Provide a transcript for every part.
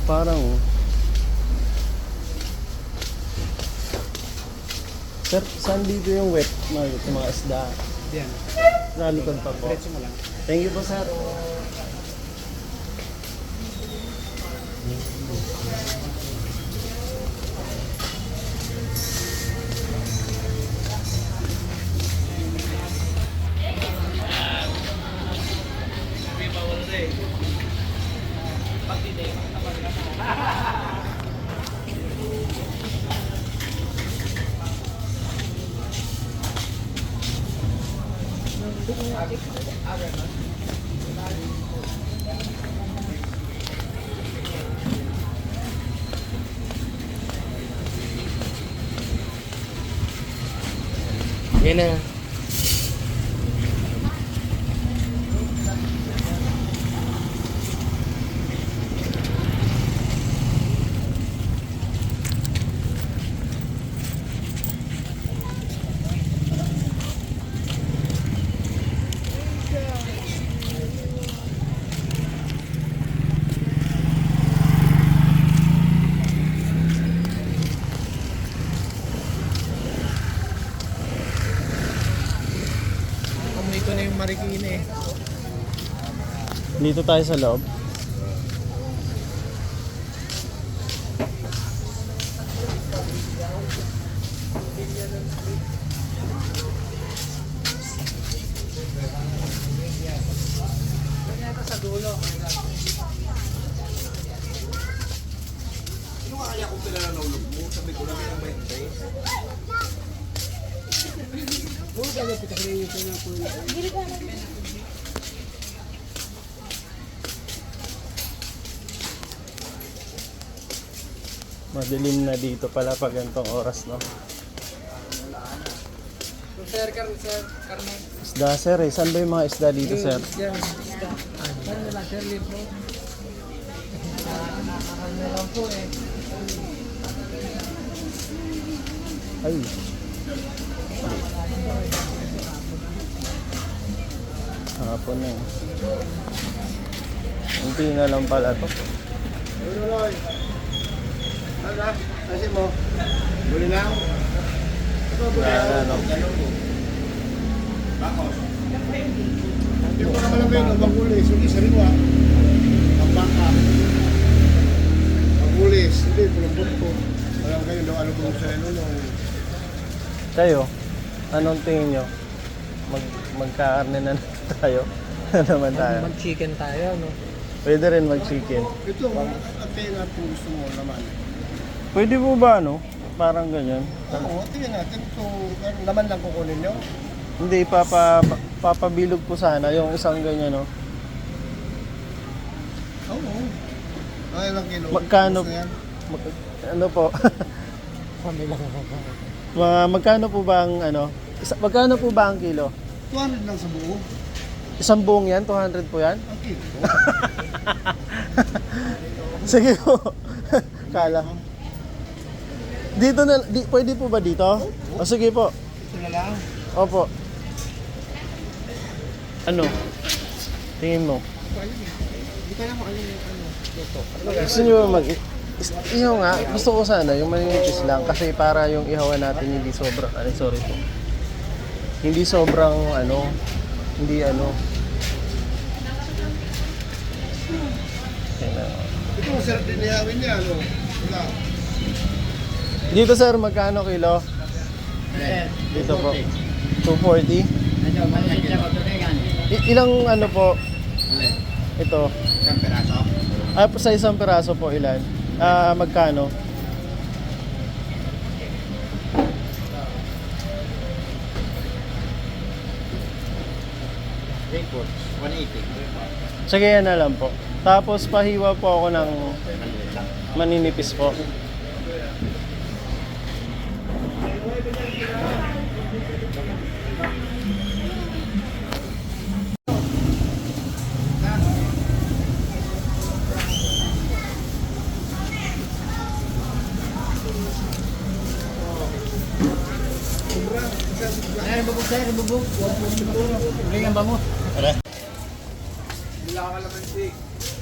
Parang sir, saan dito yung wet market sa mga isda? Diyan. Sa likod pa po. Diretso mo lang. Thank you po, sir. Yan na. Ito na yung Marikina eh. Dito tayo sa loob. Sa dulo. Yung kaya kong pila na naulog mo, sabi ko lang yung 20. Oo, kaya pitakrin yung pila po. Madilim na dito pala pag ganitong oras, no? Sir, Carmen. Isda, sir, eh. Saan ba yung mga isda dito, sir? Yan, isda. Saan nila, sir, lipo? Nakakanya lang po eh. Ay. Hapon na eh. Unti na lang pala to. Uloy! Ano? Kasi mo? Buli lang? Wala na, no? Bakos? Hindi ko naman lang yung magulis. Hindi, sariwa. Ang baka. Magulis. Hindi, pulumpot ko. Walang kayo daw ano kung sa ano. Kayo, anong tingin nyo? Magkakarne na tayo? Ano naman tayo? Mag-chicken tayo, no? Pwede rin mag-chicken. Ito, at tingin natin kung gusto mo naman. Pwede po ba, no? Parang ganyan. Oo, tingin natin kung naman lang kukunin nyo. Hindi, papabilog po sana yung isang ganyan, no? Oo. Ay, ilang kilo? Magkano? Gusto yan? Ano po? Kami lang ako. Magkano po ba ang ano? Magkano po ba ang kilo? 200 lang sa buo. Isang buong yan? 200 po yan? Ang kilo. Sige po. Kala. Dito na, pwede po ba dito? O sige po. Ito na lang. Opo. Ano? Tingin mo. Hindi ka na makalim yung ano, dito. Gusto nyo ihaw nga, gusto ko sana yung maninipis lang kasi para yung ihawan natin hindi sobrang, sorry po. Hindi sobrang hindi Ito, masarap din ihawin niya, ano? Wala. Dito sir, magkano kilo? Dito po. 240. Ilang ano po? Ito. Isang peraso. Sa isang piraso po ilan? Magkano? Records, 180. Sige, yan na lang po. Tapos pahiwa po ako ng maninipis po. Ay, bubog tayo, bubog. Huling ang bango. Bila ka naman si.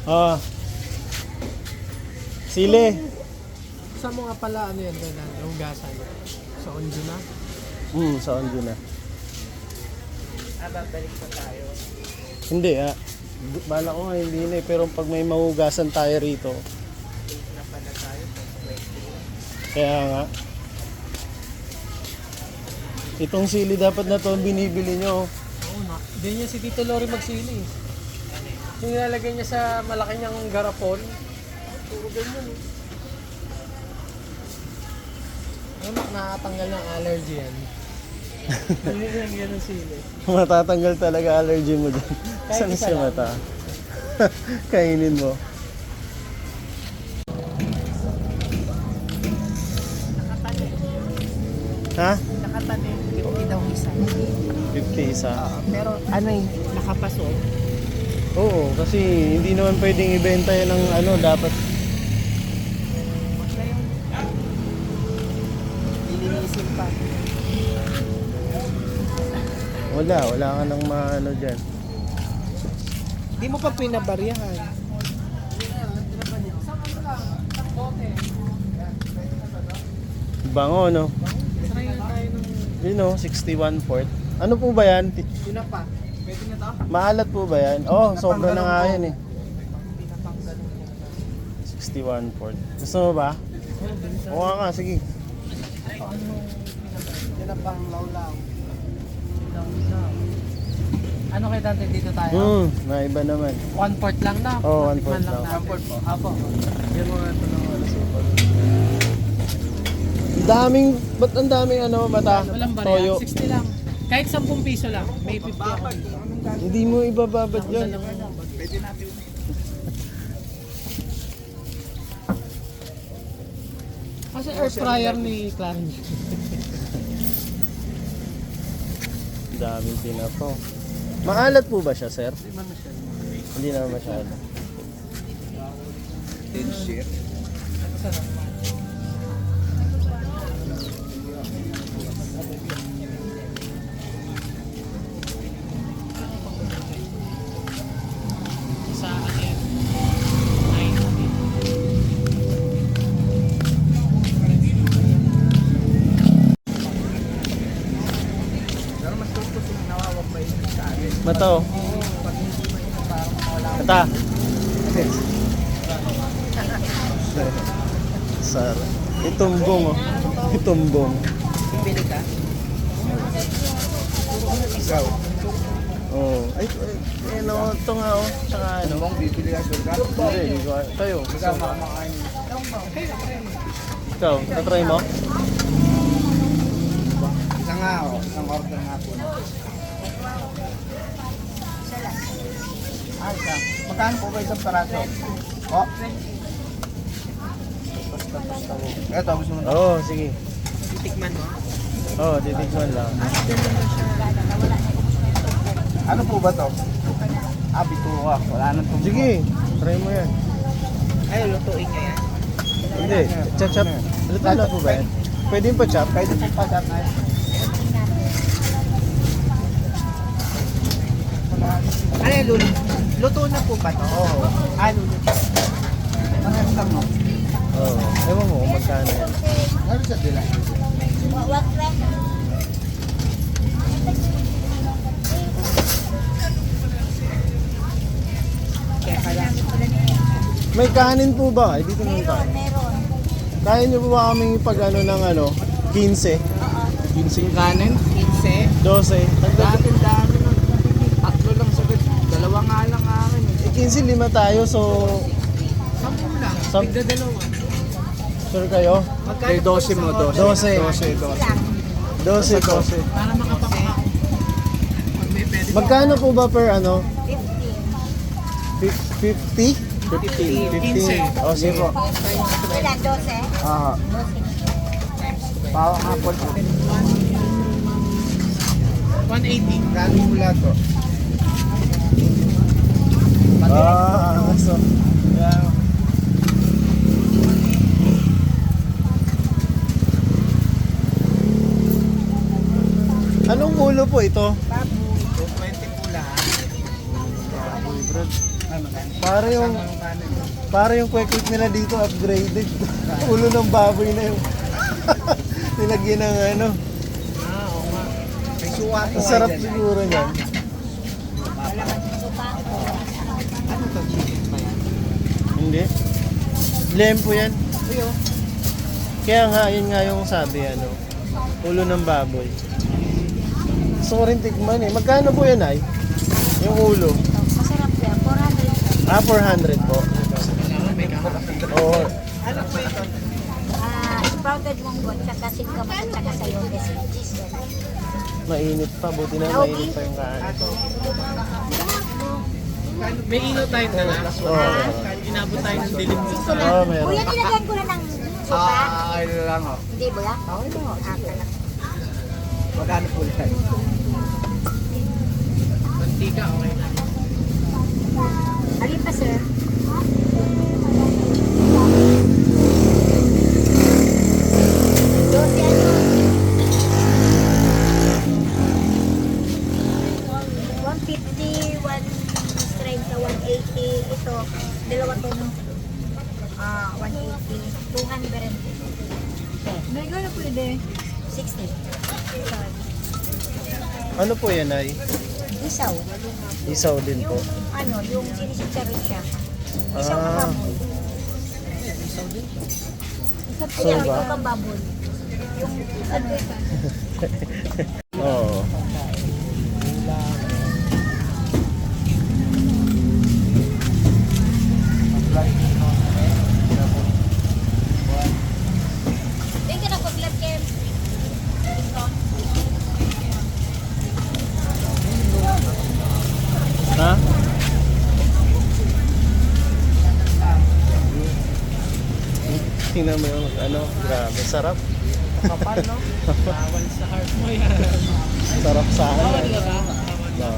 Ah, Sili. Sa mga pala, ano yan doon, hugasan. Sa Onjo na. Sa Onjo na. Babalik pa tayo. Hindi bala ko nga hindi na eh. Pero pag may mahugasan tayo rito. Na pala tayo. Kaya nga. Itong sili dapat na to binibili nyo. Oo na. Hindi niya si Tito Lori magsili. Yung nilalagay niya sa malaki niyang garapon. Puro ganyan. Ano, nakatanggal ng allergy yan. Hindi lang yan ang sili. Matatanggal talaga allergy mo dyan. Kahit Saan isa si lang. mata? Kainin mo. Nakatanim. Ha? Nakatanim. Hindi daw isa. 50 isa. Pero ano eh, nakapasok. Oo, kasi hindi naman pwedeng ibenta yan ng ano, dapat. Ilinisin pa. Wala ka nang maano dyan. Hindi mo pa pinabaryahan. Bango, no? Try na tayo ng... Yun, no? 61 port. Ano po ba yan? Yun na pa. Pwede na to? Maalat po ba yan? Oh, sobra na nga yan eh. Pinapanggalan niya. 61 port. Gusto mo ba? Oo nga, sige. Yan na pang lawlaw. Ano kay Dante dito tayo? Naiba naman. 1/4 lang na. Oo, 1/4 Tikman lang. natin. 1/4 po. Apo. Yan mo nga ito ng ano, super. Daming, ba't ang daming ano, mata? Walang Toyo. barya. 60 lang. Kahit 10 piso lang. May 50 ako. Hindi mo ibababad yun. Pwede natin. Kasi air fryer ni Clarence. Daming tinapo. Maalat po ba siya, sir? Hindi naman masyado. Sa ano yan? 90. Pero mas gusto kung nawawag ba yun sa akin? Mata, oh. Pag hindi mo yun, parang wala. Mata. Sar. Itumbong, oh. Itumbong. Bibili ka? Ikaw. Oh. Ay, ano, ito nga, oh. Tsaka ano. Ano bang bibili ka, Sir? Hindi, tayo. Ikaw makakain. Ikaw, tatry mo? Isa nga, oh. Isang order nga po. Isa. Magkano po ba isang paraso? Oh. Basta po. Eto, gusto mo na. Oo, sige. Titikman mo? Oo, titikman lang. Ano po ba to? Bituka. Wala nang tumbo. Sige, try mo yan. Ay, lutuin niya yan. Hindi, chop-chop. Luto na po ba yan? Pwede yung pa-chop? Kahit yung pasat na yun. Ano, luto na po ba to? Oo. Luluto. Parehas lang, no? Oo. Ewan mo kung magkano yan. Ano sa dila? Kaya kaya. May kanin po ba? Ay, dito naman tayo. Meron. Kaya niyo po ba kaming pag ano ng ano? 15? 15 kanin? 15. 12? Dati dami nun. Tatlo lang sagad. Dalawa nga lang akin. Eh, 15, 5 tayo, so 10 lang. Sam- Tigda dalawa. sure kayo? Kay 12 mo, 12. 12. 12, 12. Para makapaka. Pag may pwede. Magkano po ba per ano? 15. 50? 15. Oh, sige po. Ilan? 12? Ah. Pawang hapon po. 180. Kanin mula to. So, yeah. Anong ulo po ito? Baboy. 20 po lahat. Baboy, Brad. Para yung quick nila dito upgraded. Ulo ng baboy na yung nilagyan ng ano. Oo nga. May suwato. Ang sarap siguro niyan. Ano to, chicken ba yan? Hindi. Lempo yan. Kaya nga, yun nga yung sabi, ano, ulo ng baboy. Gusto ko rin tikman eh. Magkano po yan ay? Yung ulo. Masarap yan. 400. 400 po. Oo. Ano po ito? Sprouted munggo, tsaka singkamas, at tsaka sayote seeds. Mainit pa. Buti na mainit pa yung kain. May ino time na lang. Oo. Inabot tayo ng dilim dun sa... Oo, meron. Kuya, nilagyan ko na ng suka. Ano lang oh. Hindi ba? Okay mo. Magkano po yan? Mantika, okay na. Alin pa, sir? Dosi ano? 150, 130, 180. Ito, dalawa to no? 180, 200. May gano'n pwede? 60. Ano po yan ay? Isaw. Isaw din po. Ano, yung sinisitsarin siya. Isaw na Ah. baboy. Isaw din? Isaw So ba? ito kang baboy. Yung ano ito. Oo. Yung ka na pag-vlog Kem. Ha? Tingnan mo yung ano, grabe, sarap. Kapal, no? Bawal sa heart mo yan. Sarap sa Bawal ano. ka ba? No.